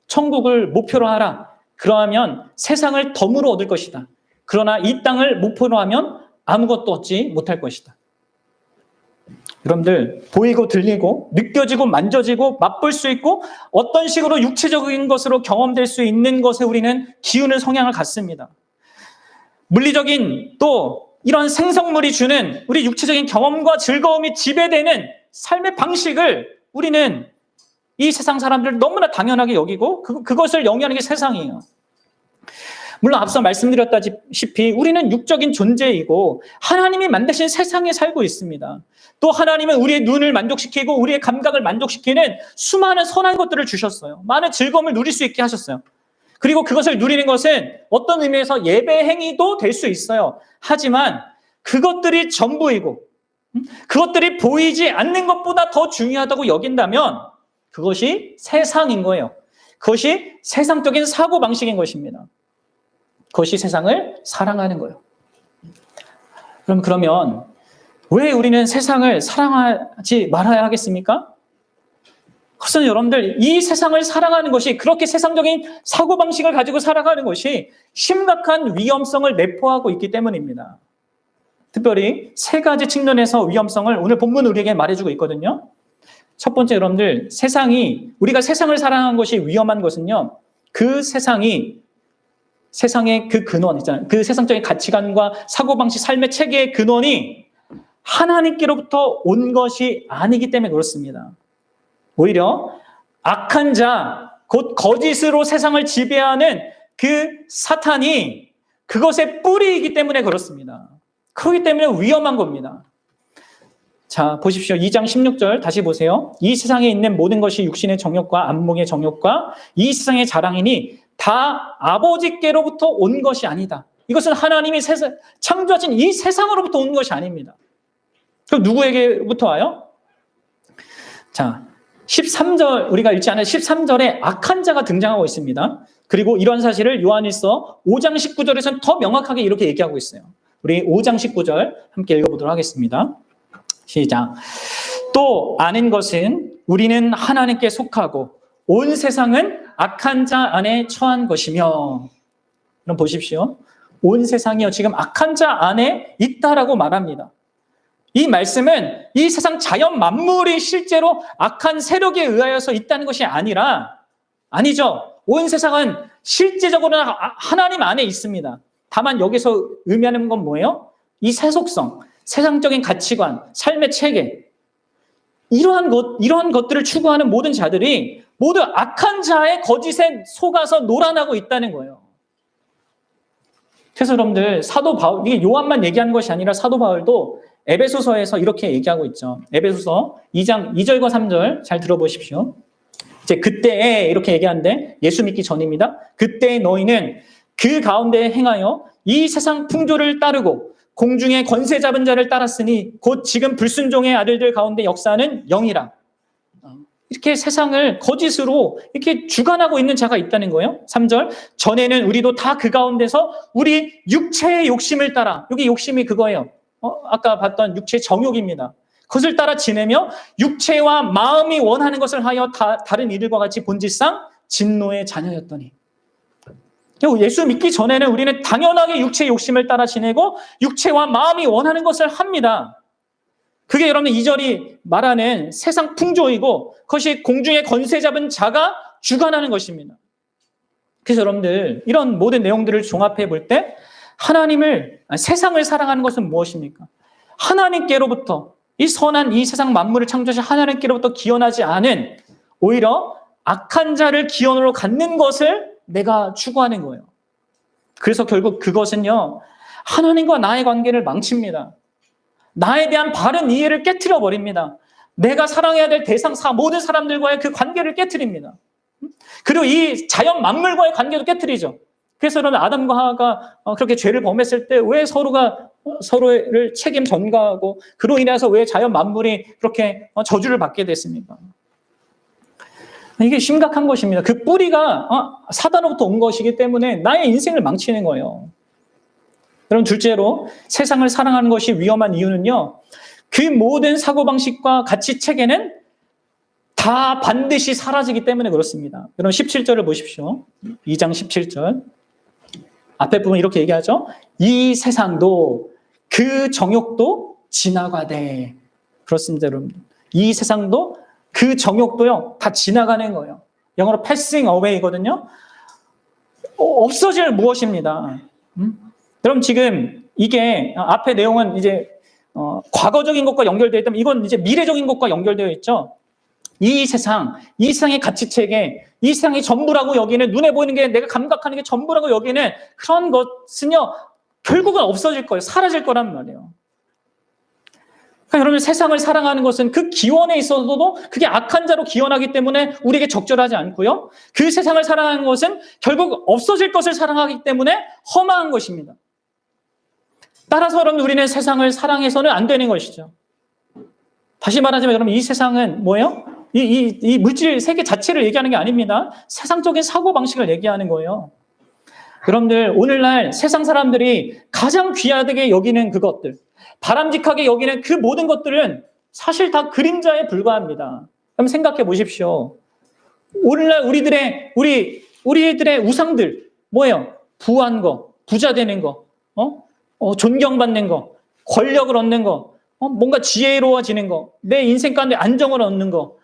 천국을 목표로 하라. 그러하면 세상을 덤으로 얻을 것이다. 그러나 이 땅을 목표로 하면 아무것도 얻지 못할 것이다. 여러분들 보이고 들리고 느껴지고 만져지고 맛볼 수 있고 어떤 식으로 육체적인 것으로 경험될 수 있는 것에 우리는 기우는 성향을 갖습니다. 물리적인 또 이런 생성물이 주는 우리 육체적인 경험과 즐거움이 지배되는 삶의 방식을 우리는 이 세상 사람들 너무나 당연하게 여기고 그것을 영위하는 게 세상이에요. 물론 앞서 말씀드렸다시피 우리는 육적인 존재이고 하나님이 만드신 세상에 살고 있습니다. 또 하나님은 우리의 눈을 만족시키고 우리의 감각을 만족시키는 수많은 선한 것들을 주셨어요. 많은 즐거움을 누릴 수 있게 하셨어요. 그리고 그것을 누리는 것은 어떤 의미에서 예배 행위도 될 수 있어요. 하지만 그것들이 전부이고 그것들이 보이지 않는 것보다 더 중요하다고 여긴다면 그것이 세상인 거예요. 그것이 세상적인 사고방식인 것입니다. 그것이 세상을 사랑하는 거예요. 그러면 왜 우리는 세상을 사랑하지 말아야 하겠습니까? 그것은 여러분들 이 세상을 사랑하는 것이 그렇게 세상적인 사고방식을 가지고 살아가는 것이 심각한 위험성을 내포하고 있기 때문입니다. 특별히 세 가지 측면에서 위험성을 오늘 본문 우리에게 말해주고 있거든요. 첫 번째 여러분들 우리가 세상을 사랑한 것이 위험한 것은요. 그 세상의 그 근원 있잖아요. 그 세상적인 가치관과 사고방식 삶의 체계의 근원이 하나님께로부터 온 것이 아니기 때문에 그렇습니다. 오히려 악한 자, 곧 거짓으로 세상을 지배하는 그 사탄이 그것의 뿌리이기 때문에 그렇습니다. 그렇기 때문에 위험한 겁니다. 자, 보십시오. 2장 16절 다시 보세요. 이 세상에 있는 모든 것이 육신의 정욕과 안목의 정욕과 이 세상의 자랑이니 다 아버지께로부터 온 것이 아니다. 이것은 하나님이 창조하신 이 세상으로부터 온 것이 아닙니다. 그럼 누구에게부터 와요? 자, 13절, 우리가 읽지 않은 13절에 악한 자가 등장하고 있습니다. 그리고 이런 사실을 요한일서 5장 19절에서는 더 명확하게 이렇게 얘기하고 있어요. 우리 5장 19절 함께 읽어보도록 하겠습니다. 시작. 또 아는 것은 우리는 하나님께 속하고 온 세상은 악한 자 안에 처한 것이며. 그럼 보십시오. 온 세상이요, 지금 악한 자 안에 있다라고 말합니다. 이 말씀은 이 세상 자연 만물이 실제로 악한 세력에 의하여서 있다는 것이 아니죠. 온 세상은 실제적으로는 하나님 안에 있습니다. 다만 여기서 의미하는 건 뭐예요? 이 세속성, 세상적인 가치관, 삶의 체계, 이러한 것들을 추구하는 모든 자들이 모두 악한 자의 거짓에 속아서 놀아나고 있다는 거예요. 그래서 여러분들, 사도 바울, 이게 요한만 얘기하는 것이 아니라 사도 바울도 에베소서에서 이렇게 얘기하고 있죠. 에베소서 2장 2절과 3절 잘 들어보십시오. 이제 그때에 이렇게 얘기하는데, 예수 믿기 전입니다. 그때 너희는 그 가운데 행하여 이 세상 풍조를 따르고 공중의 권세 잡은 자를 따랐으니 곧 지금 불순종의 아들들 가운데 역사하는 영이라. 이렇게 세상을 거짓으로 이렇게 주관하고 있는 자가 있다는 거예요. 3절. 전에는 우리도 다 그 가운데서 우리 육체의 욕심을 따라, 여기 욕심이 그거예요. 아까 봤던 육체의 정욕입니다. 그것을 따라 지내며 육체와 마음이 원하는 것을 하여 다른 이들과 같이 본질상 진노의 자녀였더니. 예수 믿기 전에는 우리는 당연하게 육체의 욕심을 따라 지내고 육체와 마음이 원하는 것을 합니다. 그게 여러분 2절이 말하는 세상 풍조이고 그것이 공중의 권세 잡은 자가 주관하는 것입니다. 그래서 여러분들 이런 모든 내용들을 종합해 볼 때 세상을 사랑하는 것은 무엇입니까? 하나님께로부터 이 선한 이 세상 만물을 창조하신 하나님께로부터 기원하지 않은 오히려 악한 자를 기원으로 갖는 것을 내가 추구하는 거예요. 그래서 결국 그것은요, 하나님과 나의 관계를 망칩니다. 나에 대한 바른 이해를 깨트려 버립니다. 내가 사랑해야 될 대상, 모든 사람들과의 그 관계를 깨트립니다. 그리고 이 자연 만물과의 관계도 깨트리죠. 그래서 그러면 아담과 하와가 그렇게 죄를 범했을 때 왜 서로가 서로를 책임 전가하고 그로 인해서 왜 자연 만물이 그렇게 저주를 받게 됐습니까? 이게 심각한 것입니다. 그 뿌리가 사단으로부터 온 것이기 때문에 나의 인생을 망치는 거예요. 그럼 둘째로 세상을 사랑하는 것이 위험한 이유는요, 그 모든 사고방식과 가치 체계는 다 반드시 사라지기 때문에 그렇습니다. 그럼 17절을 보십시오. 2장 17절. 앞에 부분 이렇게 얘기하죠. 이 세상도 그 정욕도 지나가되. 그렇습니다, 여러분. 이 세상도 그 정욕도요, 다 지나가는 거예요. 영어로 passing away거든요. 없어질 무엇입니다. 여러분 지금 이게 앞에 내용은 이제 과거적인 것과 연결되어 있다면 이건 이제 미래적인 것과 연결되어 있죠. 이 세상의 가치체계, 이 세상이 전부라고 여기는, 눈에 보이는 게 내가 감각하는 게 전부라고 여기는 그런 것은요, 결국은 없어질 거예요. 사라질 거란 말이에요. 그러니까 여러분, 세상을 사랑하는 것은 그 기원에 있어서도 그게 악한 자로 기원하기 때문에 우리에게 적절하지 않고요. 그 세상을 사랑하는 것은 결국 없어질 것을 사랑하기 때문에 험한 것입니다. 따라서 여러분, 우리는 세상을 사랑해서는 안 되는 것이죠. 다시 말하자면 여러분, 이 세상은 뭐예요? 이 물질 세계 자체를 얘기하는 게 아닙니다. 세상적인 사고방식을 얘기하는 거예요. 여러분들, 오늘날 세상 사람들이 가장 귀하게 여기는 그것들, 바람직하게 여기는 그 모든 것들은 사실 다 그림자에 불과합니다. 그럼 생각해 보십시오. 오늘날 우리들의 우상들 뭐예요? 부한 거, 부자 되는 거, 존경받는 거, 권력을 얻는 거, 뭔가 지혜로워지는 거, 내 인생 가운데 안정을 얻는 거,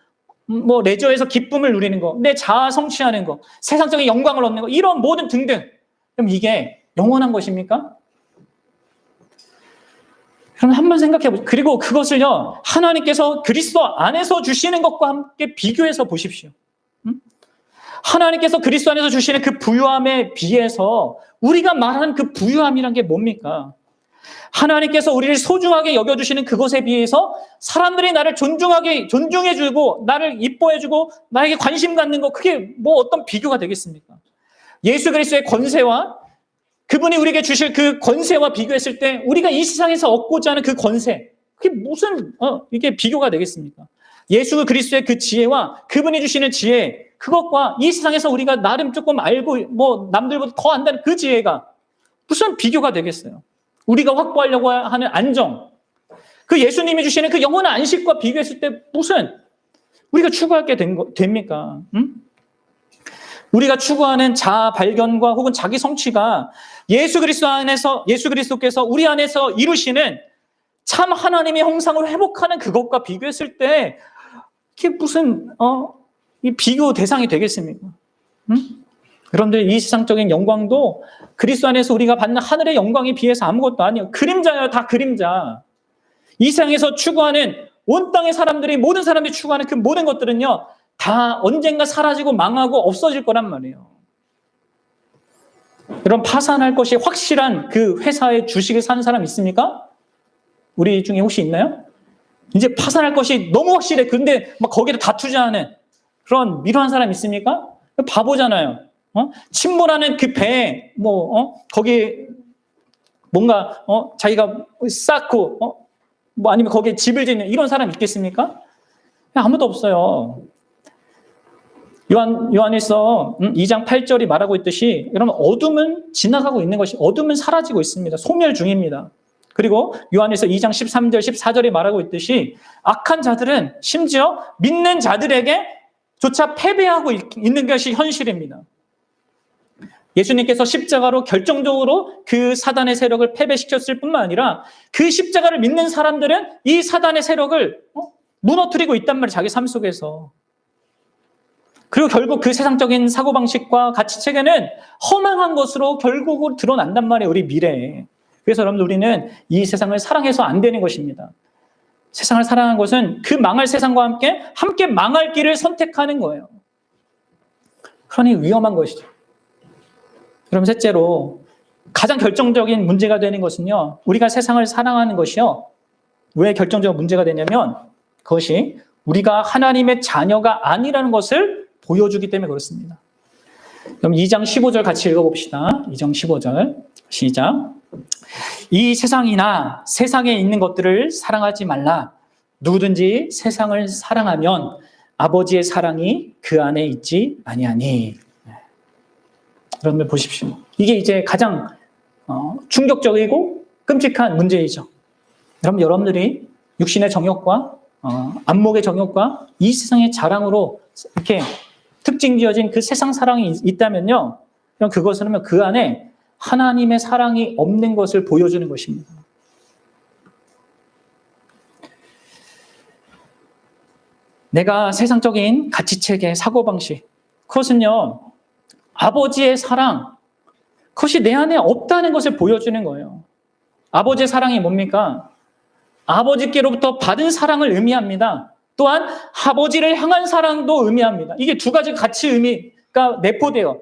뭐 레저에서 기쁨을 누리는 거, 내 자아 성취하는 거, 세상적인 영광을 얻는 거, 이런 모든 등등. 그럼 이게 영원한 것입니까? 그럼 한번 생각해 보세요. 그리고 그것을요, 하나님께서 그리스도 안에서 주시는 것과 함께 비교해서 보십시오. 하나님께서 그리스도 안에서 주시는 그 부유함에 비해서 우리가 말하는 그 부유함이란 게 뭡니까? 하나님께서 우리를 소중하게 여겨주시는 그것에 비해서 사람들이 나를 존중해주고 나를 이뻐해주고 나에게 관심 갖는 거, 그게 뭐 어떤 비교가 되겠습니까? 예수 그리스도의 권세와 그분이 우리에게 주실 그 권세와 비교했을 때 우리가 이 세상에서 얻고자 하는 그 권세, 그게 무슨 이게 비교가 되겠습니까? 예수 그리스도의 그 지혜와 그분이 주시는 지혜, 그것과 이 세상에서 우리가 나름 조금 알고 뭐 남들보다 더 안다는 그 지혜가 무슨 비교가 되겠어요? 우리가 확보하려고 하는 안정, 그 예수님이 주시는 그 영원한 안식과 비교했을 때 무슨 우리가 추구할 게 됩니까? 우리가 추구하는 자아 발견과 혹은 자기 성취가 예수 그리스도께서 우리 안에서 이루시는 참 하나님의 형상을 회복하는 그것과 비교했을 때 이게 무슨 이 비교 대상이 되겠습니까? 여러분들, 이 세상적인 영광도 그리스도 안에서 우리가 받는 하늘의 영광에 비해서 아무것도 아니에요. 그림자예요. 다 그림자. 이 세상에서 추구하는 온 땅의 사람들이, 모든 사람들이 추구하는 그 모든 것들은요, 다 언젠가 사라지고 망하고 없어질 거란 말이에요. 여러분, 파산할 것이 확실한 그 회사의 주식을 사는 사람 있습니까? 우리 중에 혹시 있나요? 이제 파산할 것이 너무 확실해. 근데 막 거기에 다 투자하는 그런 미련한 사람 있습니까? 바보잖아요. 침몰하는 그 배에 거기 뭔가 자기가 쌓고 뭐 아니면 거기에 집을 짓는 이런 사람 있겠습니까? 아무도 없어요. 요한일서 2장 8절이 말하고 있듯이 여러분, 어둠은 지나가고 있는 것이, 어둠은 사라지고 있습니다. 소멸 중입니다. 그리고 요한일서 2장 13절 14절이 말하고 있듯이 악한 자들은 심지어 믿는 자들에게 조차 패배하고 있는 것이 현실입니다. 예수님께서 십자가로 결정적으로 그 사단의 세력을 패배시켰을 뿐만 아니라 그 십자가를 믿는 사람들은 이 사단의 세력을 무너뜨리고 있단 말이에요. 자기 삶 속에서. 그리고 결국 그 세상적인 사고방식과 가치체계는 허망한 것으로 결국은 드러난단 말이에요. 우리 미래에. 그래서 여러분들, 우리는 이 세상을 사랑해서 안 되는 것입니다. 세상을 사랑하는 것은 그 망할 세상과 함께 망할 길을 선택하는 거예요. 그러니 위험한 것이죠. 그럼 셋째로, 가장 결정적인 문제가 되는 것은요, 우리가 세상을 사랑하는 것이요, 왜 결정적인 문제가 되냐면 그것이 우리가 하나님의 자녀가 아니라는 것을 보여주기 때문에 그렇습니다. 그럼 2장 15절 같이 읽어봅시다. 2장 15절 시작. 이 세상이나 세상에 있는 것들을 사랑하지 말라. 누구든지 세상을 사랑하면 아버지의 사랑이 그 안에 있지 아니하니. 여러분들 보십시오. 이게 이제 가장 충격적이고 끔찍한 문제이죠. 여러분들이 육신의 정욕과 안목의 정욕과 이 세상의 자랑으로 이렇게 특징 지어진 그 세상 사랑이 있다면요, 그럼 그것은 그 안에 하나님의 사랑이 없는 것을 보여주는 것입니다. 내가 세상적인 가치체계, 사고방식, 그것은요, 아버지의 사랑, 그것이 내 안에 없다는 것을 보여주는 거예요. 아버지의 사랑이 뭡니까? 아버지께로부터 받은 사랑을 의미합니다. 또한 아버지를 향한 사랑도 의미합니다. 이게 두 가지 같이 의미가 내포돼요.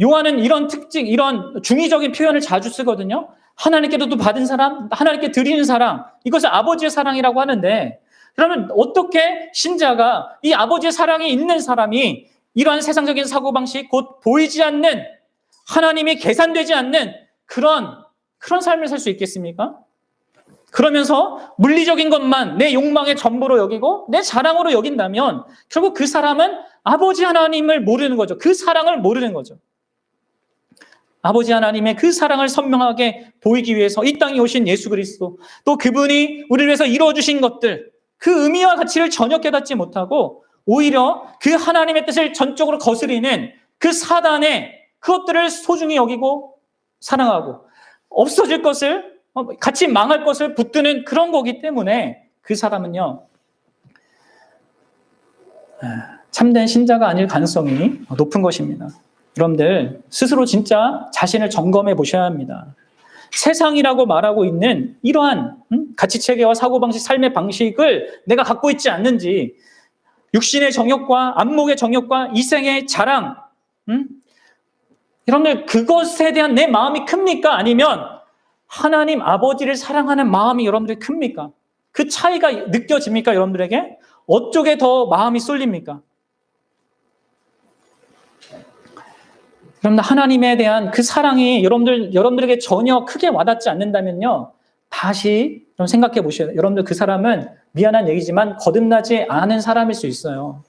요한은 이런 특징, 이런 중의적인 표현을 자주 쓰거든요. 하나님께로부터 받은 사랑, 하나님께 드리는 사랑, 이것을 아버지의 사랑이라고 하는데, 그러면 어떻게 신자가 이 아버지의 사랑이 있는 사람이 이러한 세상적인 사고방식, 곧 보이지 않는, 하나님이 계산되지 않는 그런 삶을 살 수 있겠습니까? 그러면서 물리적인 것만 내 욕망의 전부로 여기고 내 자랑으로 여긴다면 결국 그 사람은 아버지 하나님을 모르는 거죠. 그 사랑을 모르는 거죠. 아버지 하나님의 그 사랑을 선명하게 보이기 위해서 이 땅에 오신 예수 그리스도, 또 그분이 우리를 위해서 이루어주신 것들, 그 의미와 가치를 전혀 깨닫지 못하고 오히려 그 하나님의 뜻을 전적으로 거스리는 그 사단의 그것들을 소중히 여기고 사랑하고 없어질 것을, 같이 망할 것을 붙드는 그런 거기 때문에 그 사람은요, 참된 신자가 아닐 가능성이 높은 것입니다. 여러분들 스스로 진짜 자신을 점검해 보셔야 합니다. 세상이라고 말하고 있는 이러한 가치체계와 사고방식, 삶의 방식을 내가 갖고 있지 않는지, 육신의 정욕과 안목의 정욕과 이생의 자랑, 여러분들 그것에 대한 내 마음이 큽니까? 아니면 하나님 아버지를 사랑하는 마음이 여러분들이 큽니까? 그 차이가 느껴집니까? 여러분들에게? 어쪽에 더 마음이 쏠립니까? 여러분들 하나님에 대한 그 사랑이 여러분들에게 전혀 크게 와닿지 않는다면요, 다시 좀 생각해 보셔야 돼요. 여러분들 그 사람은 미안한 얘기지만 거듭나지 않은 사람일 수 있어요.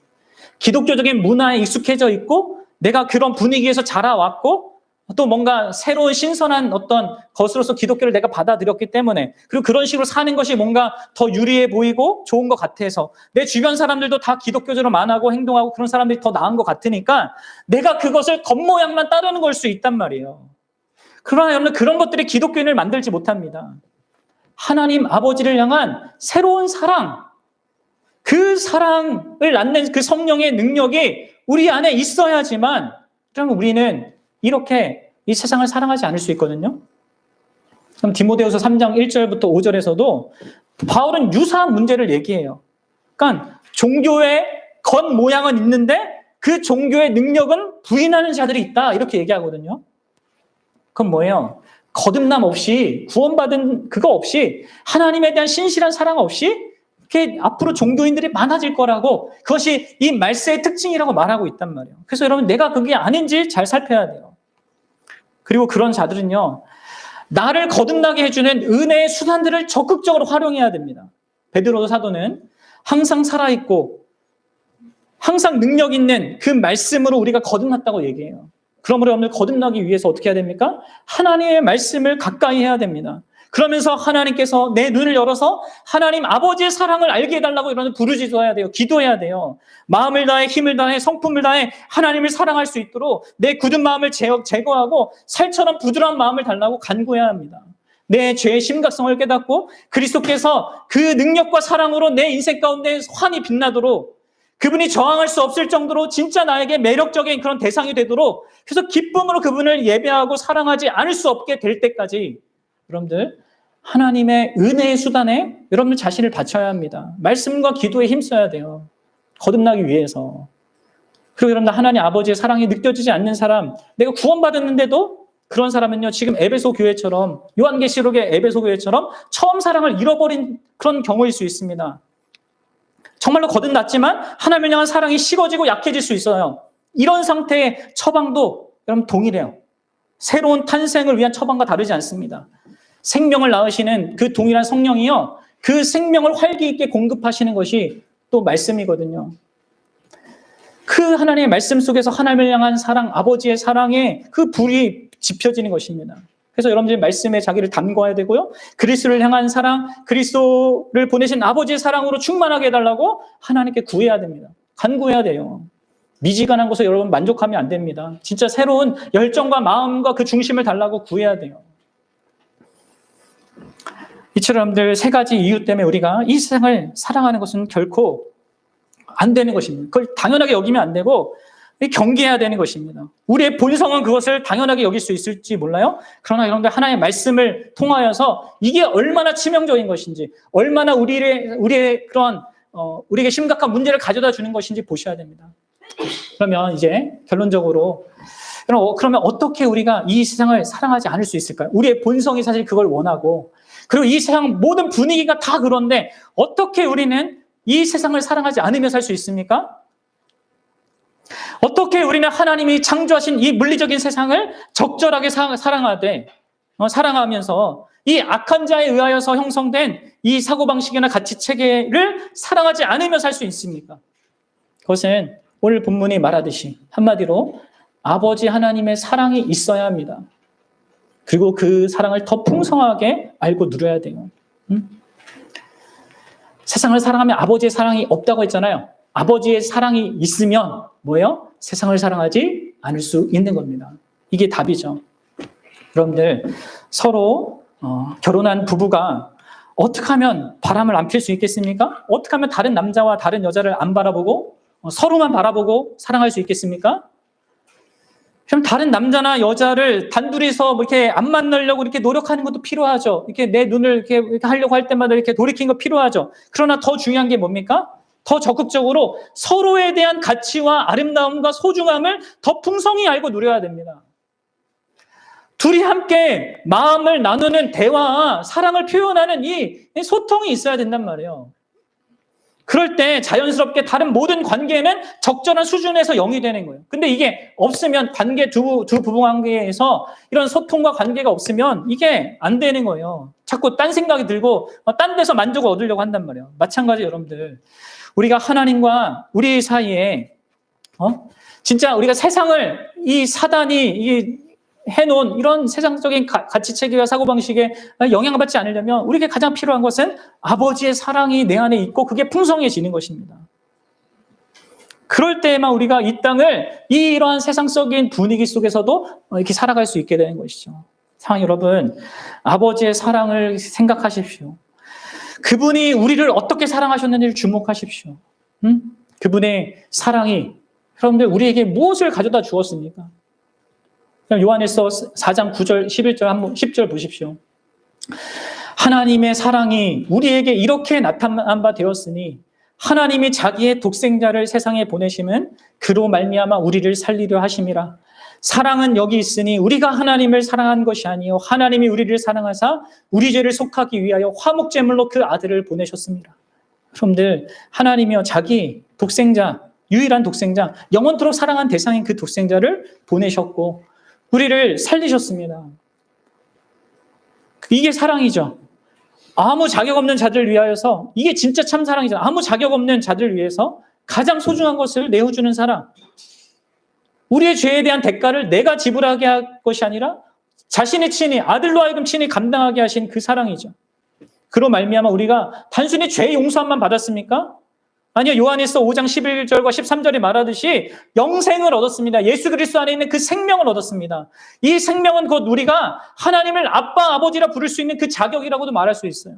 기독교적인 문화에 익숙해져 있고 내가 그런 분위기에서 자라왔고 또 뭔가 새로운 신선한 어떤 것으로서 기독교를 내가 받아들였기 때문에, 그리고 그런 식으로 사는 것이 뭔가 더 유리해 보이고 좋은 것 같아서, 내 주변 사람들도 다 기독교적으로 만하고 행동하고 그런 사람들이 더 나은 것 같으니까 내가 그것을 겉모양만 따르는 걸 수 있단 말이에요. 그러나 여러분, 그런 것들이 기독교인을 만들지 못합니다. 하나님 아버지를 향한 새로운 사랑, 그 사랑을 낳는 그 성령의 능력이 우리 안에 있어야지만 그러면 우리는 이렇게 이 세상을 사랑하지 않을 수 있거든요. 그럼 디모데후서 3장 1절부터 5절에서도 바울은 유사한 문제를 얘기해요. 그러니까 종교의 겉모양은 있는데 그 종교의 능력은 부인하는 자들이 있다, 이렇게 얘기하거든요. 그건 뭐예요? 거듭남 없이, 구원받은 그거 없이, 하나님에 대한 신실한 사랑 없이 이렇게 앞으로 종교인들이 많아질 거라고, 그것이 이 말세의 특징이라고 말하고 있단 말이에요. 그래서 여러분, 내가 그게 아닌지 잘 살펴야 돼요. 그리고 그런 자들은요, 나를 거듭나게 해주는 은혜의 수단들을 적극적으로 활용해야 됩니다. 베드로 사도는 항상 살아있고 항상 능력 있는 그 말씀으로 우리가 거듭났다고 얘기해요. 그러므로 여러분들 거듭나기 위해서 어떻게 해야 됩니까? 하나님의 말씀을 가까이 해야 됩니다. 그러면서 하나님께서 내 눈을 열어서 하나님 아버지의 사랑을 알게 해달라고 여러분 부르짖어야 돼요. 기도해야 돼요. 마음을 다해, 힘을 다해, 성품을 다해 하나님을 사랑할 수 있도록 내 굳은 마음을 제거하고 살처럼 부드러운 마음을 달라고 간구해야 합니다. 내 죄의 심각성을 깨닫고 그리스도께서 그 능력과 사랑으로 내 인생 가운데 환히 빛나도록, 그분이 저항할 수 없을 정도로 진짜 나에게 매력적인 그런 대상이 되도록, 그래서 기쁨으로 그분을 예배하고 사랑하지 않을 수 없게 될 때까지 여러분들 하나님의 은혜의 수단에 여러분들 자신을 바쳐야 합니다. 말씀과 기도에 힘써야 돼요. 거듭나기 위해서. 그리고 여러분들 하나님 아버지의 사랑이 느껴지지 않는 사람, 내가 구원받았는데도 그런 사람은요, 지금 에베소 교회처럼, 요한계시록의 에베소 교회처럼 처음 사랑을 잃어버린 그런 경우일 수 있습니다. 정말로 거듭났지만 하나님을 향한 사랑이 식어지고 약해질 수 있어요. 이런 상태의 처방도 여러분 동일해요. 새로운 탄생을 위한 처방과 다르지 않습니다. 생명을 낳으시는 그 동일한 성령이요, 그 생명을 활기 있게 공급하시는 것이 또 말씀이거든요. 그 하나님의 말씀 속에서 하나님을 향한 사랑, 아버지의 사랑에 그 불이 지펴지는 것입니다. 그래서 여러분들이 말씀에 자기를 담궈야 되고요, 그리스도를 향한 사랑, 그리스도를 보내신 아버지의 사랑으로 충만하게 해달라고 하나님께 구해야 됩니다. 간구해야 돼요. 미지근한 것에 여러분 만족하면 안 됩니다. 진짜 새로운 열정과 마음과 그 중심을 달라고 구해야 돼요. 이처럼 여러분들 세 가지 이유 때문에 우리가 이 세상을 사랑하는 것은 결코 안 되는 것입니다. 그걸 당연하게 여기면 안 되고 경계해야 되는 것입니다. 우리의 본성은 그것을 당연하게 여길 수 있을지 몰라요. 그러나 여러분들 하나님의 말씀을 통하여서 이게 얼마나 치명적인 것인지, 얼마나 우리의 그런 우리에게 심각한 문제를 가져다 주는 것인지 보셔야 됩니다. 그러면 이제 결론적으로 그러면 어떻게 우리가 이 세상을 사랑하지 않을 수 있을까요? 우리의 본성이 사실 그걸 원하고, 그리고 이 세상 모든 분위기가 다 그런데 어떻게 우리는 이 세상을 사랑하지 않으며 살 수 있습니까? 어떻게 우리는 하나님이 창조하신 이 물리적인 세상을 적절하게 사랑하면서 이 악한 자에 의하여서 형성된 이 사고방식이나 가치체계를 사랑하지 않으며 살 수 있습니까? 그것은 오늘 본문이 말하듯이 한마디로 아버지 하나님의 사랑이 있어야 합니다. 그리고 그 사랑을 더 풍성하게 알고 누려야 돼요. 세상을 사랑하면 아버지의 사랑이 없다고 했잖아요. 아버지의 사랑이 있으면 뭐예요? 세상을 사랑하지 않을 수 있는 겁니다. 이게 답이죠. 여러분들 서로 결혼한 부부가 어떻게 하면 바람을 안 필 수 있겠습니까? 어떻게 하면 다른 남자와 다른 여자를 안 바라보고 서로만 바라보고 사랑할 수 있겠습니까? 그럼 다른 남자나 여자를 단둘이서 뭐 이렇게 안 만나려고 이렇게 노력하는 것도 필요하죠. 이렇게 내 눈을 이렇게 하려고 할 때마다 이렇게 돌이킨 거 필요하죠. 그러나 더 중요한 게 뭡니까? 더 적극적으로 서로에 대한 가치와 아름다움과 소중함을 더 풍성히 알고 누려야 됩니다. 둘이 함께 마음을 나누는 대화와 사랑을 표현하는 이 소통이 있어야 된단 말이에요. 그럴 때 자연스럽게 다른 모든 관계는 적절한 수준에서 0이 되는 거예요. 근데 이게 없으면 두 부부 관계에서 이런 소통과 관계가 없으면 이게 안 되는 거예요. 자꾸 딴 생각이 들고 딴 데서 만족을 얻으려고 한단 말이에요. 마찬가지 여러분들. 우리가 하나님과 우리 사이에 진짜 우리가 세상을 이 사단이 해놓은 이런 세상적인 가치체계와 사고방식에 영향을 받지 않으려면 우리에게 가장 필요한 것은 아버지의 사랑이 내 안에 있고 그게 풍성해지는 것입니다. 그럴 때에만 우리가 이 땅을 이러한 세상적인 분위기 속에서도 이렇게 살아갈 수 있게 되는 것이죠. 사랑 여러분, 아버지의 사랑을 생각하십시오. 그분이 우리를 어떻게 사랑하셨는지를 주목하십시오. 그분의 사랑이 여러분들 우리에게 무엇을 가져다 주었습니까? 요한일서 4장 9절, 11절, 10절 보십시오. 하나님의 사랑이 우리에게 이렇게 나타난 바 되었으니 하나님이 자기의 독생자를 세상에 보내심은 그로 말미암아 우리를 살리려 하심이라. 사랑은 여기 있으니 우리가 하나님을 사랑한 것이 아니요 하나님이 우리를 사랑하사 우리 죄를 속하기 위하여 화목제물로 그 아들을 보내셨습니다. 여러분들 하나님이요 자기 독생자, 유일한 독생자, 영원토록 사랑한 대상인 그 독생자를 보내셨고 우리를 살리셨습니다. 이게 사랑이죠. 아무 자격 없는 자들을 위하여서 이게 진짜 참 사랑이죠. 아무 자격 없는 자들을 위해서 가장 소중한 것을 내어주는 사랑. 우리의 죄에 대한 대가를 내가 지불하게 할 것이 아니라 자신의 친히 아들로 하여금 친히 감당하게 하신 그 사랑이죠. 그로 말미암아 우리가 단순히 죄 용서함만 받았습니까? 아니요. 요한일서 5장 11절과 13절에 말하듯이 영생을 얻었습니다. 예수 그리스도 안에 있는 그 생명을 얻었습니다. 이 생명은 곧 우리가 하나님을 아빠, 아버지라 부를 수 있는 그 자격이라고도 말할 수 있어요.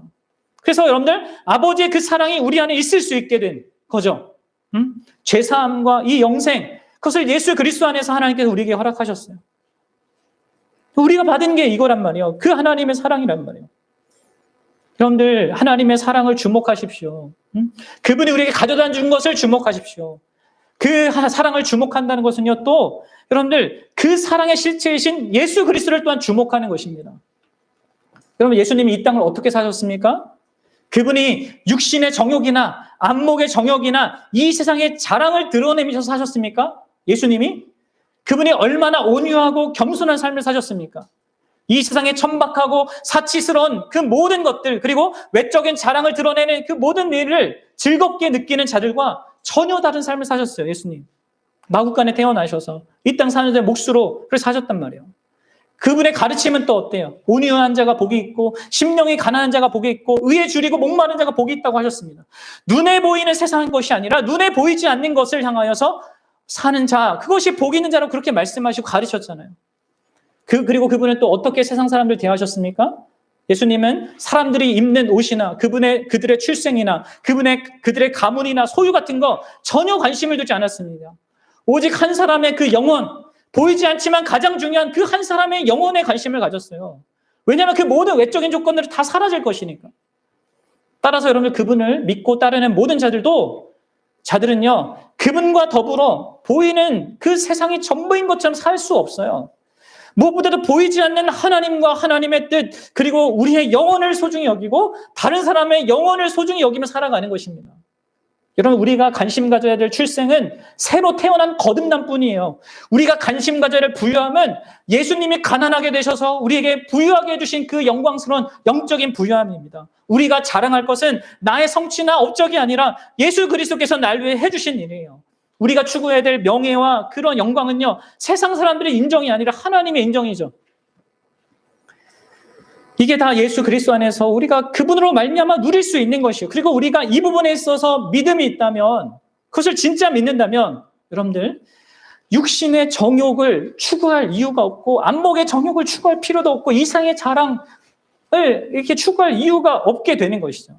그래서 여러분들 아버지의 그 사랑이 우리 안에 있을 수 있게 된 거죠. 죄사함과 이 영생, 그것을 예수 그리스도 안에서 하나님께서 우리에게 허락하셨어요. 우리가 받은 게 이거란 말이에요. 그 하나님의 사랑이란 말이에요. 여러분들 하나님의 사랑을 주목하십시오. 그분이 우리에게 가져다 준 것을 주목하십시오. 그 사랑을 주목한다는 것은요 또 여러분들 그 사랑의 실체이신 예수 그리스도를 또한 주목하는 것입니다. 여러분 예수님이 이 땅을 어떻게 사셨습니까? 그분이 육신의 정욕이나 안목의 정욕이나 이 세상의 자랑을 드러내면서 사셨습니까? 예수님이? 그분이 얼마나 온유하고 겸손한 삶을 사셨습니까? 이 세상의 천박하고 사치스러운 그 모든 것들 그리고 외적인 자랑을 드러내는 그 모든 일을 즐겁게 느끼는 자들과 전혀 다른 삶을 사셨어요. 예수님. 마구간에 태어나셔서 이 땅 사는 데 몫으로 사셨단 말이에요. 그분의 가르침은 또 어때요? 온유한 자가 복이 있고 심령이 가난한 자가 복이 있고 의에 줄이고 목마른 자가 복이 있다고 하셨습니다. 눈에 보이는 세상의 것이 아니라 눈에 보이지 않는 것을 향하여서 사는 자, 그것이 복 있는 자라고 그렇게 말씀하시고 가르쳤잖아요. 그리고 그분은 또 어떻게 세상 사람들 대하셨습니까? 예수님은 사람들이 입는 옷이나 그들의 출생이나 그들의 가문이나 소유 같은 거 전혀 관심을 두지 않았습니다. 오직 한 사람의 그 영혼, 보이지 않지만 가장 중요한 그 한 사람의 영혼에 관심을 가졌어요. 왜냐하면 그 모든 외적인 조건들이 다 사라질 것이니까. 따라서 여러분들 그분을 믿고 따르는 모든 자들은요, 그분과 더불어 보이는 그 세상이 전부인 것처럼 살 수 없어요. 무엇보다도 보이지 않는 하나님과 하나님의 뜻, 그리고 우리의 영혼을 소중히 여기고 다른 사람의 영혼을 소중히 여기며 살아가는 것입니다. 여러분, 우리가 관심 가져야 될 출생은 새로 태어난 거듭남뿐이에요. 우리가 관심 가져야 될 부유함은 예수님이 가난하게 되셔서 우리에게 부유하게 해주신 그 영광스러운 영적인 부유함입니다. 우리가 자랑할 것은 나의 성취나 업적이 아니라 예수 그리스도께서 날 위해 해주신 일이에요. 우리가 추구해야 될 명예와 그런 영광은요, 세상 사람들의 인정이 아니라 하나님의 인정이죠. 이게 다 예수 그리스도 안에서 우리가 그분으로 말미암아 누릴 수 있는 것이에요. 그리고 우리가 이 부분에 있어서 믿음이 있다면, 그것을 진짜 믿는다면 여러분들 육신의 정욕을 추구할 이유가 없고 안목의 정욕을 추구할 필요도 없고 이상의 자랑을 이렇게 추구할 이유가 없게 되는 것이죠.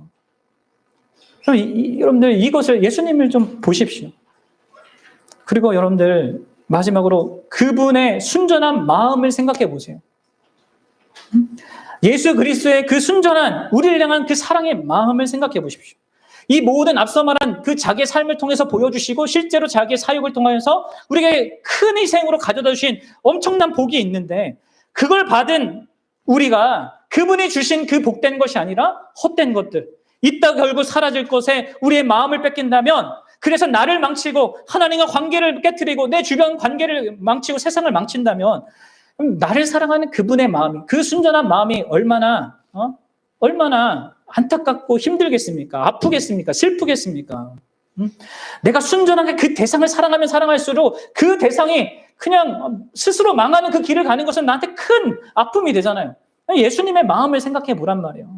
여러분들 이것을 예수님을 좀 보십시오. 그리고 여러분들 마지막으로 그분의 순전한 마음을 생각해 보세요. 예수 그리스도의 그 순전한 우리를 향한 그 사랑의 마음을 생각해 보십시오. 이 모든 앞서 말한 그 자기의 삶을 통해서 보여주시고 실제로 자기의 사역을 통해서 우리에게 큰 희생으로 가져다 주신 엄청난 복이 있는데 그걸 받은 우리가 그분이 주신 그 복된 것이 아니라 헛된 것들, 이따 결국 사라질 것에 우리의 마음을 뺏긴다면 그래서 나를 망치고 하나님과 관계를 깨트리고 내 주변 관계를 망치고 세상을 망친다면 나를 사랑하는 그분의 마음이, 그 순전한 마음이 얼마나 안타깝고 힘들겠습니까? 아프겠습니까? 슬프겠습니까? 내가 순전하게 그 대상을 사랑하면 사랑할수록 그 대상이 그냥 스스로 망하는 그 길을 가는 것은 나한테 큰 아픔이 되잖아요. 예수님의 마음을 생각해 보란 말이에요.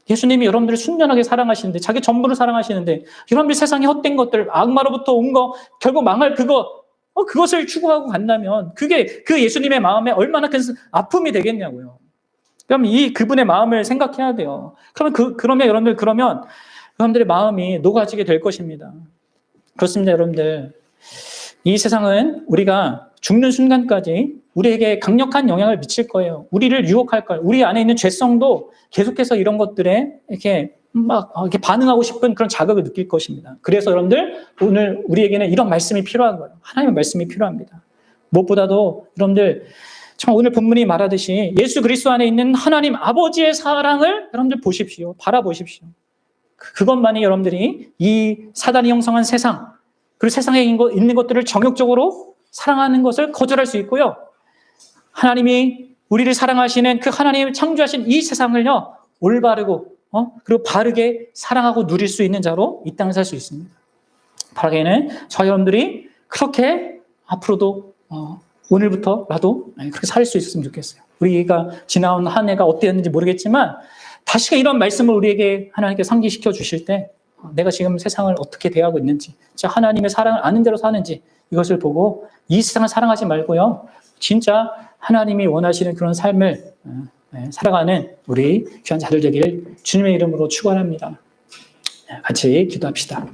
예수님이 여러분들을 순전하게 사랑하시는데, 자기 전부를 사랑하시는데, 여러분들 세상에 헛된 것들, 악마로부터 온 거, 결국 망할 그것을 추구하고 간다면 그게 그 예수님의 마음에 얼마나 큰 아픔이 되겠냐고요. 그럼 그분의 마음을 생각해야 돼요. 그러면 여러분들의 마음이 녹아지게 될 것입니다. 그렇습니다, 여러분들. 이 세상은 우리가 죽는 순간까지 우리에게 강력한 영향을 미칠 거예요. 우리를 유혹할 거예요. 우리 안에 있는 죄성도 계속해서 이런 것들에 이렇게 반응하고 싶은 그런 자극을 느낄 것입니다. 그래서 여러분들 오늘 우리에게는 이런 말씀이 필요한 거예요. 하나님의 말씀이 필요합니다. 무엇보다도 여러분들 정말 오늘 본문이 말하듯이 예수 그리스도 안에 있는 하나님 아버지의 사랑을 여러분들 보십시오. 바라보십시오. 그것만이 여러분들이 이 사단이 형성한 세상, 그리고 세상에 있는 것들을 정욕적으로 사랑하는 것을 거절할 수 있고요. 하나님이 우리를 사랑하시는 그 하나님을 창조하신 이 세상을요, 올바르고 그리고 바르게 사랑하고 누릴 수 있는 자로 이 땅에 살 수 있습니다. 바라기에는 저희 여러분들이 그렇게 앞으로도 오늘부터라도 그렇게 살 수 있었으면 좋겠어요. 우리가 지나온 한 해가 어땠는지 모르겠지만 다시금 이런 말씀을 우리에게 하나님께 상기시켜 주실 때 내가 지금 세상을 어떻게 대하고 있는지, 진짜 하나님의 사랑을 아는 대로 사는지 이것을 보고 이 세상을 사랑하지 말고요, 진짜 하나님이 원하시는 그런 삶을 살아가는 우리 귀한 자들 되기를 주님의 이름으로 축원합니다. 같이 기도합시다.